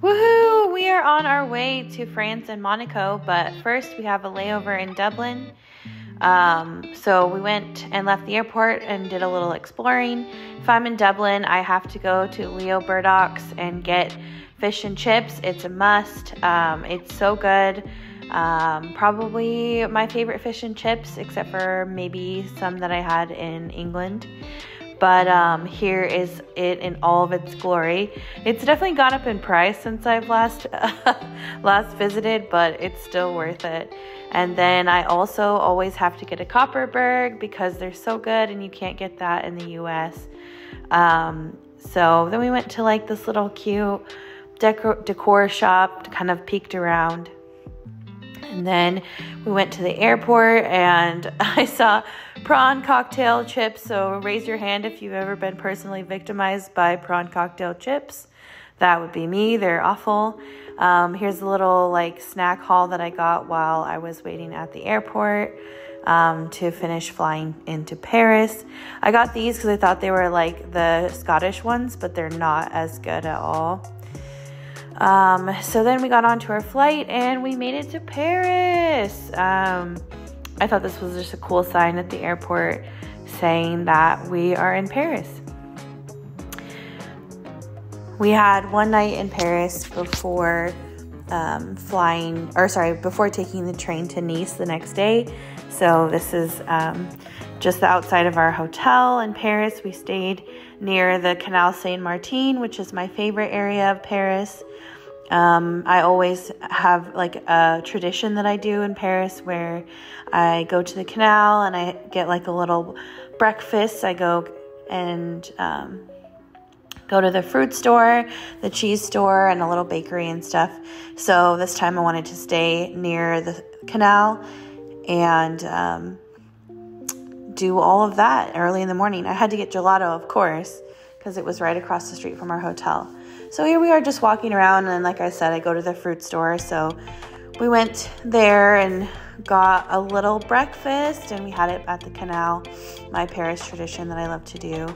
Woohoo! We are on our way to France and Monaco, but first we have a layover in Dublin. So we went and left the airport and did a little exploring. If I'm in Dublin, I have to go to Leo Burdock's and get fish and chips. It's a must. It's so good. Probably my favorite fish and chips, except for maybe some that I had in England. But here is it in all of its glory. It's definitely gone up in price since I've last visited, but it's still worth it. And then I also always have to get a Copperberg because they're so good and you can't get that in the US. So then we went to like this little cute decor shop, kind of peeked around. And then we went to the airport and I saw prawn cocktail chips. So raise your hand if you've ever been personally victimized by prawn cocktail chips. That would be me. They're awful. Here's a little like snack haul that I got while I was waiting at the airport to finish flying into Paris. I got these because I thought they were like the Scottish ones, but they're not as good at all. So then we got onto our flight and we made it to Paris. I thought this was just a cool sign at the airport saying that we are in Paris. We had one night in Paris before before taking the train to Nice the next day. So this is just the outside of our hotel in Paris. We stayed near the Canal Saint-Martin, which is my favorite area of Paris. I always have like a tradition that I do in Paris where I go to the canal and I get like a little breakfast. I go and go to the fruit store, the cheese store, and a little bakery and stuff. So this time I wanted to stay near the canal and do all of that early in the morning. I had to get gelato, of course, because it was right across the street from our hotel. So here we are just walking around, and like I said, I go to the fruit store. So we went there and got a little breakfast, and we had it at the canal, my Paris tradition that I love to do.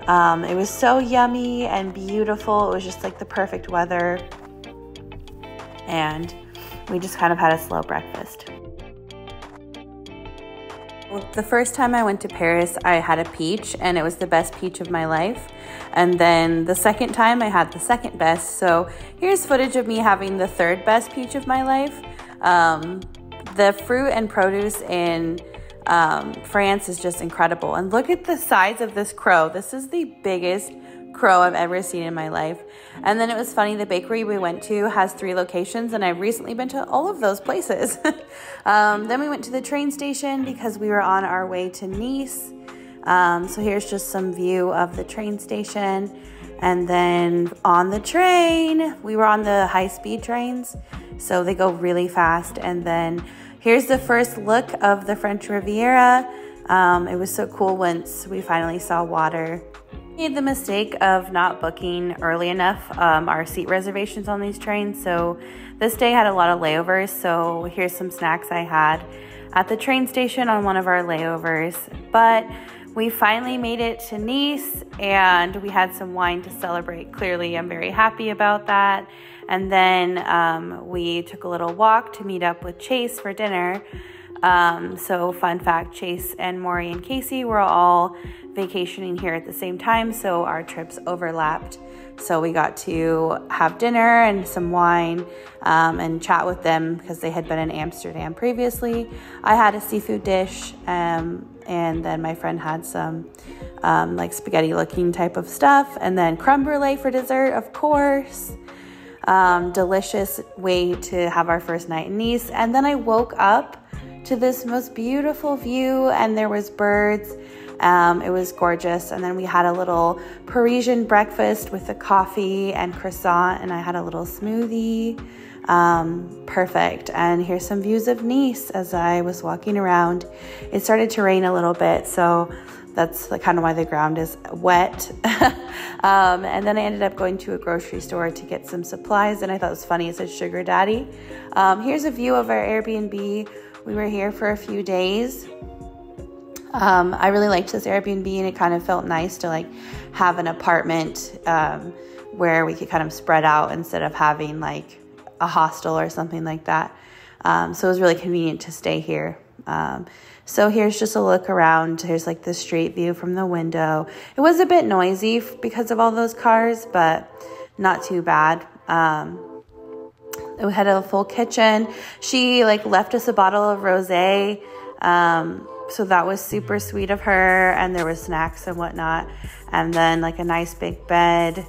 It was so yummy and beautiful. It was just like the perfect weather, and we just kind of had a slow breakfast. Well, the first time I went to Paris, I had a peach, and it was the best peach of my life. And then the second time I had the second best. So here's footage of me having the third best peach of my life. The fruit and produce in France is just incredible. And look at the size of this crow. This is the biggest crow I've ever seen in my life. And then it was funny, the bakery we went to has 3 locations, and I've recently been to all of those places. Then we went to the train station because we were on our way to Nice. So here's just some view of the train station. And then on the train, we were on the high-speed trains, so they go really fast. And then here's the first look of the French Riviera. It was so cool once we finally saw water. We made the mistake of not booking early enough our seat reservations on these trains, so this day had a lot of layovers. So here's some snacks I had at the train station on one of our layovers. But we finally made it to Nice, and we had some wine to celebrate. Clearly, I'm very happy about that. And then we took a little walk to meet up with Chase for dinner. So fun fact, Chase and Maury and Casey were all vacationing here at the same time, so our trips overlapped. So we got to have dinner and some wine and chat with them because they had been in Amsterdam previously. I had a seafood dish, and then my friend had some like spaghetti looking type of stuff, and then creme brulee for dessert, of course. Delicious way to have our first night in Nice. And then I woke up to this most beautiful view, and there was birds. It was gorgeous. And then we had a little Parisian breakfast with a coffee and croissant, and I had a little smoothie. Perfect. And here's some views of Nice as I was walking around. It started to rain a little bit, so that's kind of why the ground is wet. And then I ended up going to a grocery store to get some supplies, and I thought it was funny, it said Sugar Daddy. Here's a view of our Airbnb. We were here for a few days. I really liked this Airbnb, and it kind of felt nice to like have an apartment where we could kind of spread out instead of having like a hostel or something like that. So it was really convenient to stay here. So here's just a look around. Here's like the street view from the window. It was a bit noisy because of all those cars, but not too bad. We had a full kitchen. She like left us a bottle of rosé. So that was super sweet of her. And there was snacks and whatnot. And then like a nice big bed.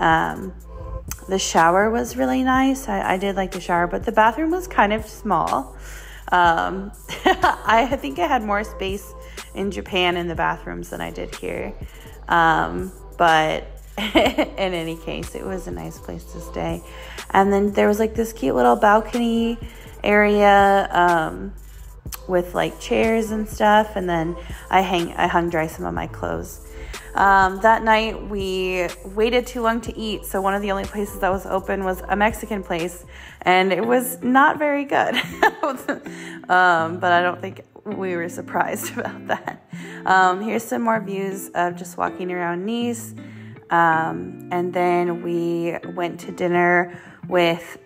The shower was really nice. I did like the shower, but the bathroom was kind of small. I think I had more space in Japan in the bathrooms than I did here. But in any case, it was a nice place to stay. And then there was like this cute little balcony area with like chairs and stuff. And then I hung dry some of my clothes. That night we waited too long to eat. So one of the only places that was open was a Mexican place, and it was not very good. But I don't think we were surprised about that. Here's some more views of just walking around Nice. And then we went to dinner with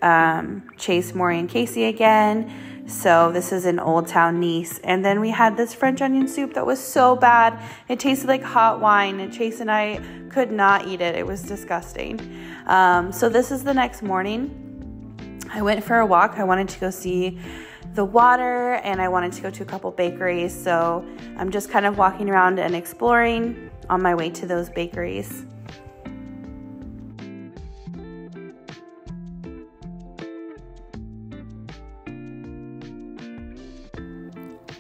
Chase, Maury, and Casey again. So this is in Old Town Nice. And then we had this French onion soup that was so bad. It tasted like hot wine, and Chase and I could not eat it. It was disgusting. So this is the next morning. I went for a walk. I wanted to go see the water, and I wanted to go to a couple bakeries. So I'm just kind of walking around and exploring on my way to those bakeries.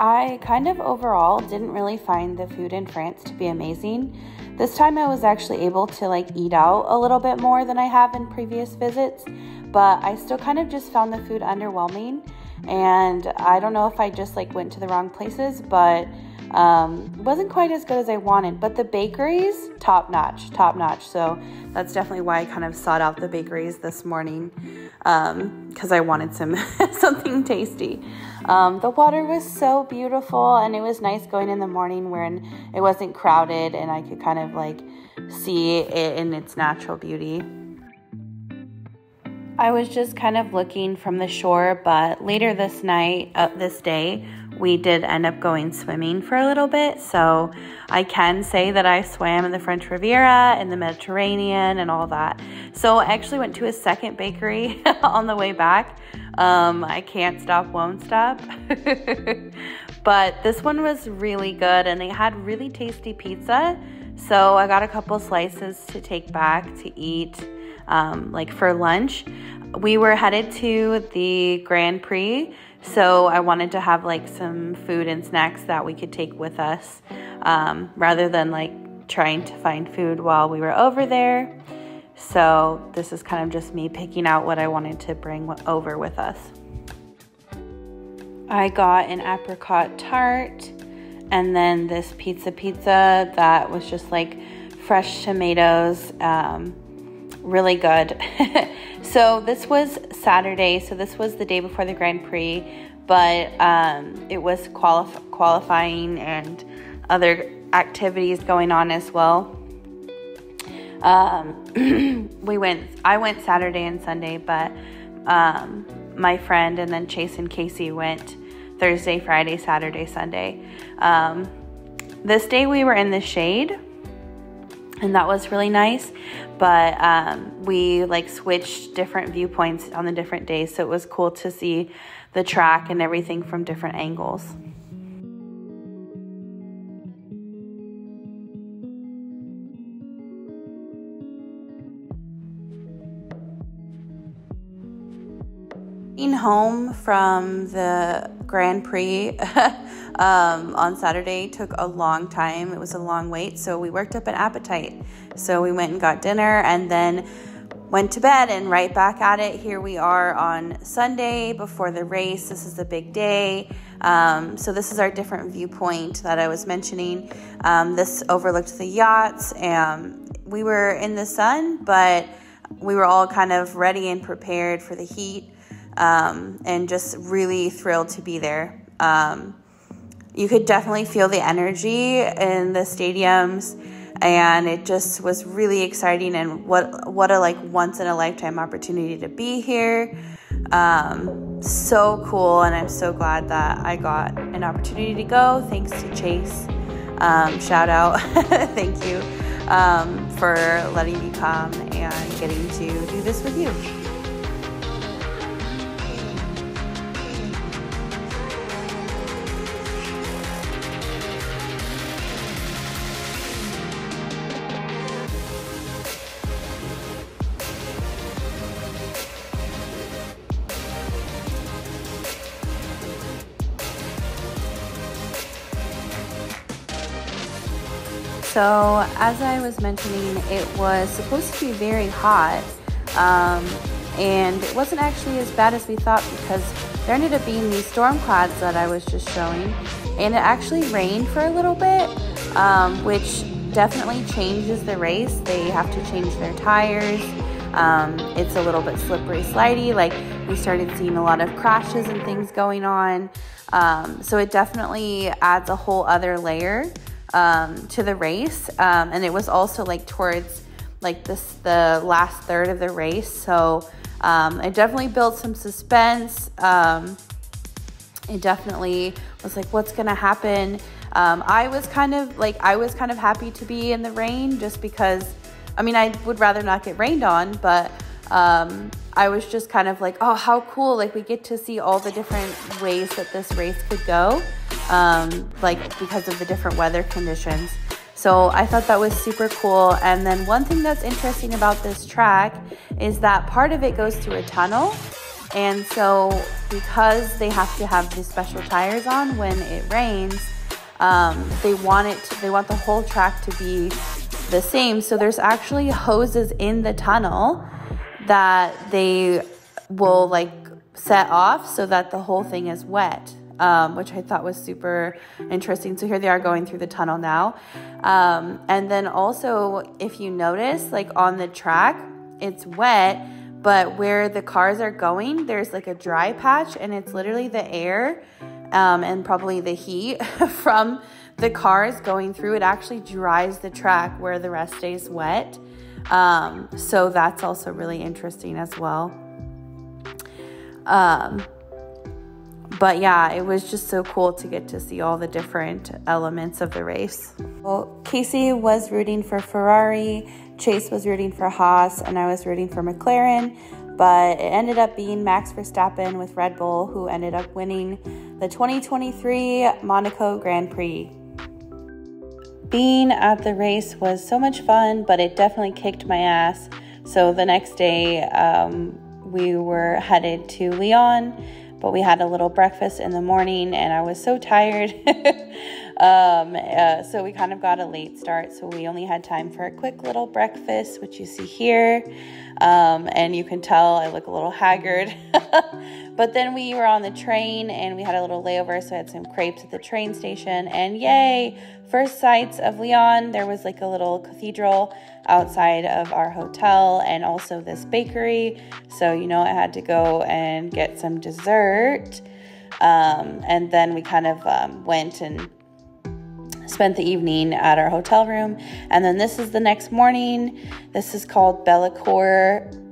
I kind of overall didn't really find the food in France to be amazing. This time I was actually able to like eat out a little bit more than I have in previous visits, but I still kind of just found the food underwhelming. And I don't know if I just like went to the wrong places, but wasn't quite as good as I wanted. But the bakeries, top notch. So that's definitely why I kind of sought out the bakeries this morning, because I wanted something tasty. The water was so beautiful, and it was nice going in the morning when it wasn't crowded and I could kind of like see it in its natural beauty. I was just kind of looking from the shore, but later this day, we did end up going swimming for a little bit. So I can say that I swam in the French Riviera and the Mediterranean and all that. So I actually went to a second bakery on the way back. I can't stop, won't stop. But this one was really good, and they had really tasty pizza. So I got a couple slices to take back to eat, like for lunch. We were headed to the Grand Prix, so I wanted to have like some food and snacks that we could take with us, rather than like trying to find food while we were over there. So this is kind of just me picking out what I wanted to bring over with us. I got an apricot tart, and then this pizza that was just like fresh tomatoes, really good. So this was Saturday, so this was the day before the Grand Prix, but it was qualifying and other activities going on as well. I went Saturday and Sunday, but my friend and then Chase and Casey went Thursday, Friday, Saturday, Sunday. This day we were in the shade, and that was really nice, but we like switched different viewpoints on the different days, so it was cool to see the track and everything from different angles. Home from the Grand Prix on Saturday took a long time. It was a long wait, so we worked up an appetite. So we went and got dinner and then went to bed, and right back at it. Here we are on Sunday before the race. This is a big day. So this is our different viewpoint that I was mentioning. This overlooked the yachts, and we were in the sun, but we were all kind of ready and prepared for the heat. And just really thrilled to be there. You could definitely feel the energy in the stadiums and it just was really exciting, and what a like once in a lifetime opportunity to be here. So cool, and I'm so glad that I got an opportunity to go. Thanks to Chase. Shout out. Thank you for letting me come and getting to do this with you. So as I was mentioning, it was supposed to be very hot, and it wasn't actually as bad as we thought, because there ended up being these storm clouds that I was just showing, and it actually rained for a little bit, which definitely changes the race. They have to change their tires. It's a little bit slippery slidey, like we started seeing a lot of crashes and things going on, so it definitely adds a whole other layer to the race, and it was also like towards like the last third of the race, so it definitely built some suspense. It definitely was like, what's gonna happen? I was kind of happy to be in the rain, just because I mean, I would rather not get rained on, but I was just kind of like, oh, how cool, like we get to see all the different ways that this race could go, like because of the different weather conditions. So I thought that was super cool. And then one thing that's interesting about this track is that part of it goes through a tunnel, and so because they have to have these special tires on when it rains, they want the whole track to be the same. So there's actually hoses in the tunnel that they will like set off so that the whole thing is wet, which I thought was super interesting. So here they are going through the tunnel now. And then also, if you notice, like on the track, it's wet, but where the cars are going, there's like a dry patch, and it's literally the air and probably the heat from the cars going through. It actually dries the track where the rest stays wet. So that's also really interesting as well. But yeah, it was just so cool to get to see all the different elements of the race. Well, Casey was rooting for Ferrari, Chase was rooting for Haas, and I was rooting for McLaren, but it ended up being Max Verstappen with Red Bull, who ended up winning the 2023 Monaco Grand Prix. Being at the race was so much fun, but it definitely kicked my ass. So the next day, we were headed to Lyon, but we had a little breakfast in the morning, and I was so tired. So we kind of got a late start, so we only had time for a quick little breakfast, which you see here. And you can tell I look a little haggard. But then we were on the train, and we had a little layover, so I had some crepes at the train station, and yay, first sights of Lyon. There was like a little cathedral outside of our hotel, and also this bakery, so I had to go and get some dessert, and then we kind of went and spent the evening at our hotel room. And then this is the next morning. This is called Bellecour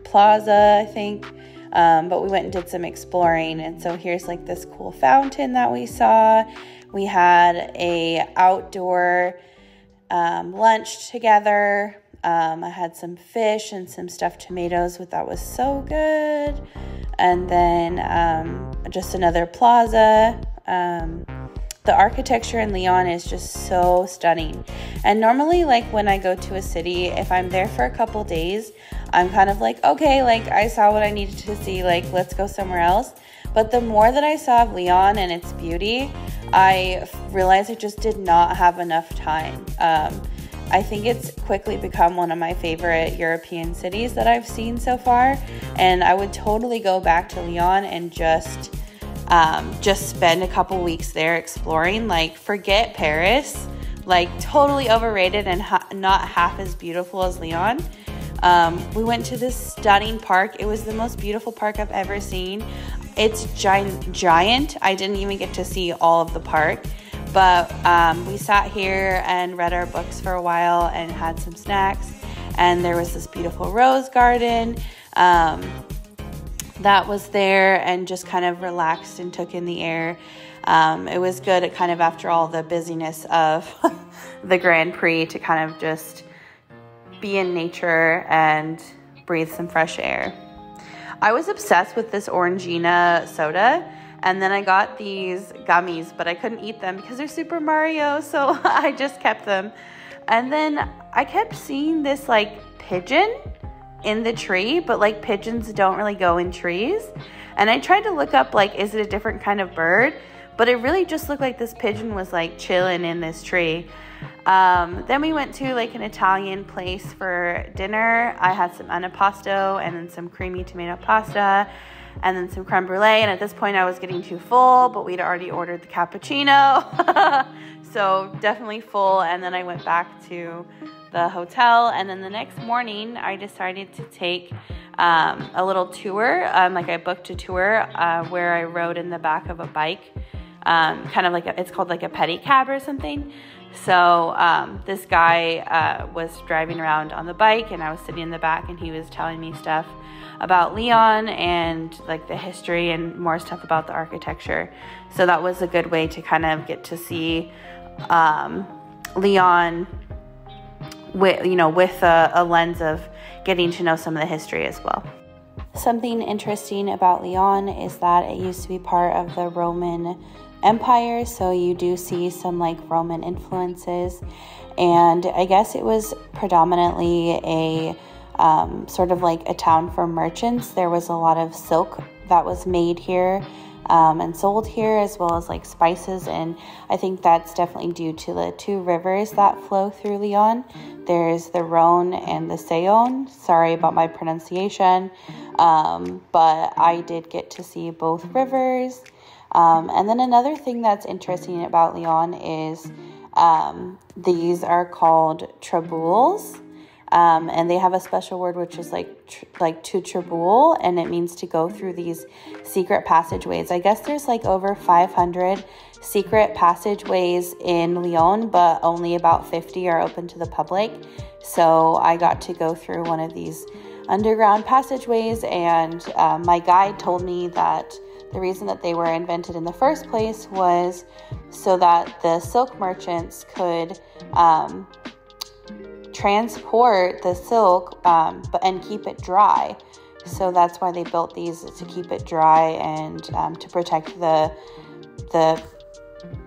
Plaza, I think. But we went and did some exploring, and so here's like this cool fountain that we saw. We had a outdoor lunch together. I had some fish and some stuffed tomatoes, which that was so good. And then just another plaza. The architecture in Lyon is just so stunning. And normally, like when I go to a city, if I'm there for a couple days, I'm kind of like, okay, like I saw what I needed to see, like let's go somewhere else. But the more that I saw of Lyon and its beauty, I realized I just did not have enough time. I think it's quickly become one of my favorite European cities that I've seen so far. And I would totally go back to Lyon and just spend a couple weeks there exploring. Like, forget Paris, like totally overrated and not half as beautiful as Lyon. We went to this stunning park. It was the most beautiful park I've ever seen. It's giant. I didn't even get to see all of the park, But we sat here and read our books for a while and had some snacks. And there was this beautiful rose garden that was there, and just kind of relaxed and took in the air. It was good kind of after all the busyness of the Grand Prix to kind of just be in nature and breathe some fresh air. I was obsessed with this Orangina soda, and then I got these gummies, but I couldn't eat them because they're Super Mario, so I just kept them. And then I kept seeing this like pigeon in the tree, but like pigeons don't really go in trees. And I tried to look up like, is it a different kind of bird? But it really just looked like this pigeon was like chilling in this tree. Then we went to like an Italian place for dinner. I had some antipasto and then some creamy tomato pasta and then some creme brulee. And at this point I was getting too full, but we'd already ordered the cappuccino. So definitely full. And then I went back to the hotel. And then the next morning I decided to take a little tour. Like I booked a tour where I rode in the back of a bike. Kind of like it's called like a pedicab or something. So this guy was driving around on the bike, and I was sitting in the back, and he was telling me stuff about Lyon and like the history and more stuff about the architecture. So that was a good way to kind of get to see Lyon with a lens of getting to know some of the history as well. Something interesting about Lyon is that it used to be part of the Roman Empire, so you do see some like Roman influences, and I guess it was predominantly a sort of like a town for merchants. There was a lot of silk that was made here and sold here, as well as like spices, and I think that's definitely due to the two rivers that flow through Lyon. There's the Rhone and the Saône. Sorry about my pronunciation, but I did get to see both rivers. And then another thing that's interesting about Lyon is these are called traboules, and they have a special word which is like to traboule, and it means to go through these secret passageways. I guess there's like over 500 secret passageways in Lyon, but only about 50 are open to the public. So I got to go through one of these underground passageways, and my guide told me that the reason that they were invented in the first place was so that the silk merchants could transport the silk and keep it dry. So that's why they built these, to keep it dry and to protect the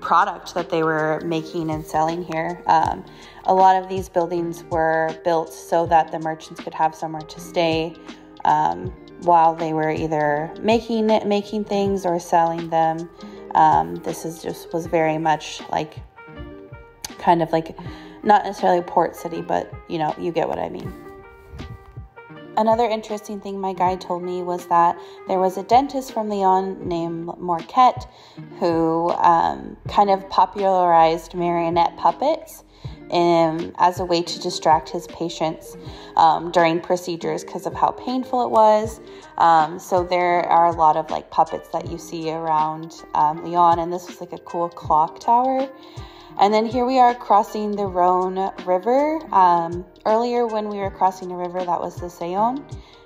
product that they were making and selling here. A lot of these buildings were built so that the merchants could have somewhere to stay while they were either making things or selling them. This was very much like kind of like not necessarily a port city, but you get what I mean. Another interesting thing my guide told me was that there was a dentist from Lyon named Marquette who kind of popularized marionette puppets as a way to distract his patients during procedures because of how painful it was. So there are a lot of like puppets that you see around Lyon, and this was like a cool clock tower. And then here we are crossing the Rhone River. Earlier when we were crossing the river, that was the Saône.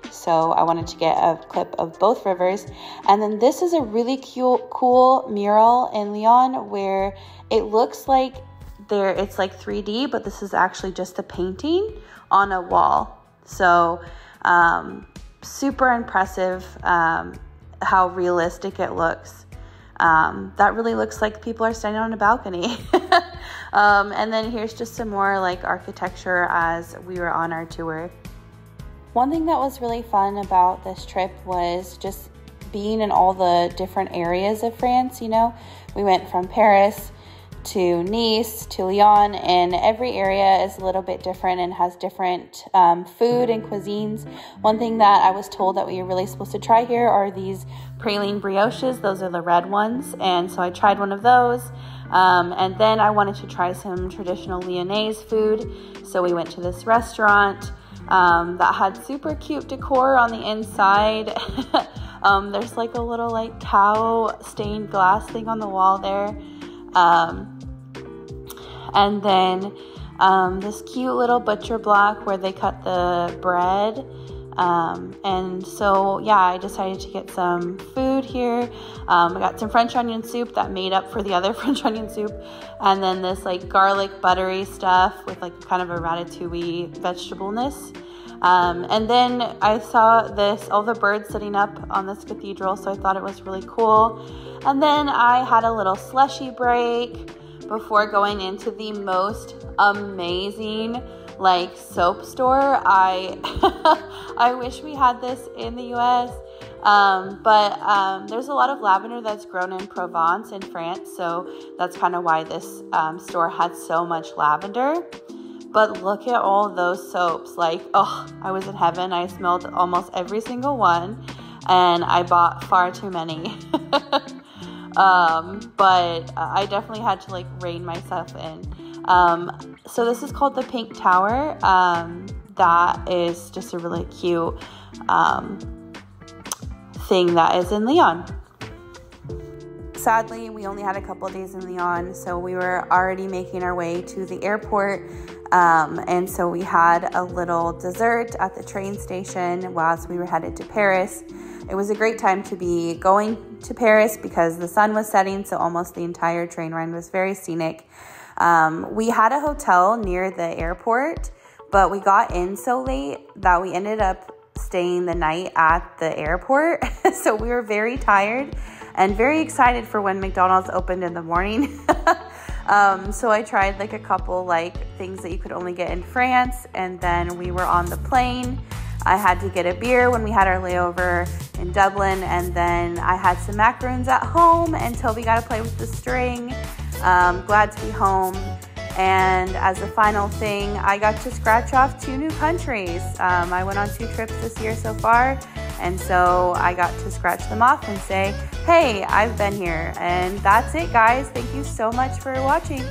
So I wanted to get a clip of both rivers. And then this is a really cool mural in Lyon where it looks like it's like 3D, but this is actually just a painting on a wall. So super impressive how realistic it looks. That really looks like people are standing on a balcony. And then here's just some more like architecture as we were on our tour. One thing that was really fun about this trip was just being in all the different areas of France. We went from Paris to Nice to Lyon, and every area is a little bit different and has different food and cuisines. One thing that I was told that we are really supposed to try here are these praline brioches. Those are the red ones, and so I tried one of those. And then I wanted to try some traditional Lyonnaise food, so we went to this restaurant that had super cute decor on the inside. There's like a little like cow stained glass thing on the wall there. and then this cute little butcher block where they cut the bread. And so yeah, I decided to get some food here. I got some French onion soup that made up for the other French onion soup, and then this like garlic buttery stuff with like kind of a ratatouille vegetableness. And then I saw all the birds sitting up on this cathedral, so I thought it was really cool. And then I had a little slushy break before going into the most amazing like soap store. I wish we had this in the US, but there's a lot of lavender that's grown in Provence in France, so that's kind of why this store had so much lavender. But look at all those soaps. Like, oh, I was in heaven. I smelled almost every single one, and I bought far too many. But I definitely had to like rein myself in. So this is called the Pink Tower. That is just a really cute thing that is in Lyon. Sadly, we only had a couple days in Lyon, so we were already making our way to the airport. And so we had a little dessert at the train station whilst we were headed to Paris. It was a great time to be going to Paris because the sun was setting, so almost the entire train ride was very scenic. We had a hotel near the airport, but we got in so late that we ended up staying the night at the airport. So we were very tired and very excited for when McDonald's opened in the morning. So I tried like a couple like things that you could only get in France, and then we were on the plane. I had to get a beer when we had our layover in Dublin, and then I had some macaroons at home until we got to play with the string. Glad to be home. And as a final thing, I got to scratch off 2 new countries. I went on 2 trips this year so far, and so I got to scratch them off and say, hey, I've been here. And that's it, guys. Thank you so much for watching.